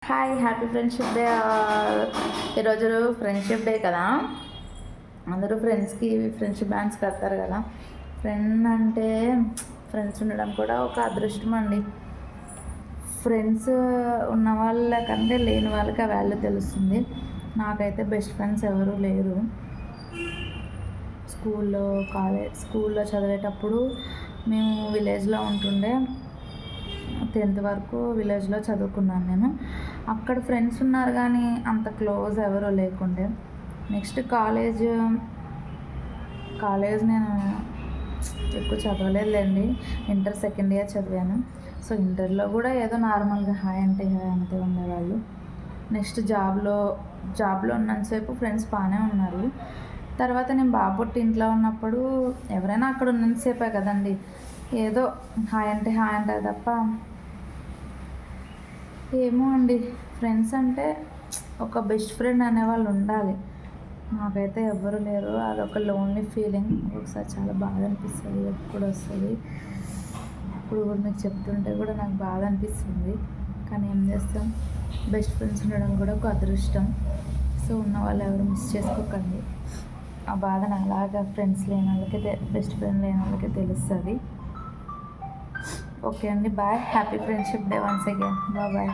Hi happy friendship day. ఈరోజు friendship day కదా, అందరూ ఫ్రెండ్స్కి ఫ్రెండ్షిప్ బ్యాండ్స్ కడతారు కదా. ఫ్రెండ్ అంటే ఫ్రెండ్స్ ఉండడం కూడా ఒక అదృష్టం అండి. ఫ్రెండ్స్ ఉన్న వాళ్ళకంటే లేని వాళ్ళకి ఆ వాల్యూ తెలుస్తుంది. నాకైతే బెస్ట్ ఫ్రెండ్స్ ఎవరు లేరు. స్కూల్లో చదివేటప్పుడు మేము విలేజ్లో ఉంటుండే. 10th వరకు విలేజ్లో చదువుకున్నాను నేను. అక్కడ ఫ్రెండ్స్ ఉన్నారు కానీ అంత క్లోజ్ ఎవరు లేకుండే. నెక్స్ట్ కాలేజ్ నేను ఎక్కువ చదవలేదులేండి. ఇంటర్ సెకండ్ ఇయర్ చదివాను. సో ఇంటర్లో కూడా ఏదో నార్మల్గా హాయ్ అంటే హాయ్ అంతే ఉండేవాళ్ళు. నెక్స్ట్ జాబ్లో ఉన్నంతసేపు ఫ్రెండ్స్ బాగానే ఉన్నారు. తర్వాత నేను బాబుట్టి ఇంట్లో ఉన్నప్పుడు ఎవరైనా అక్కడ ఉన్నంతసేపే కదండి, ఏదో హాయ్ అంటే తప్ప ఏమో అండి. ఫ్రెండ్స్ అంటే ఒక బెస్ట్ ఫ్రెండ్ అనేవాళ్ళు ఉండాలి. నాకైతే ఎవ్వరు లేరు. అదొక లోన్లీ ఫీలింగ్. ఒకసారి చాలా బాధ అనిపిస్తుంది, ఎప్పుడు వస్తుంది. ఇప్పుడు కూడా మీకు చెప్తుంటే కూడా నాకు బాధ అనిపిస్తుంది. కానీ ఏం చేస్తాం, బెస్ట్ ఫ్రెండ్స్ ఉండడం కూడా ఒక అదృష్టం. సో ఉన్న వాళ్ళు ఎవరు మిస్ చేసుకోకండి. ఆ బాధ అలాగా ఫ్రెండ్స్ లేని వాళ్ళకి, బెస్ట్ ఫ్రెండ్ లేని వాళ్ళకి తెలుస్తుంది. ఓకే అండి, bye. Happy friendship day once again. Bye.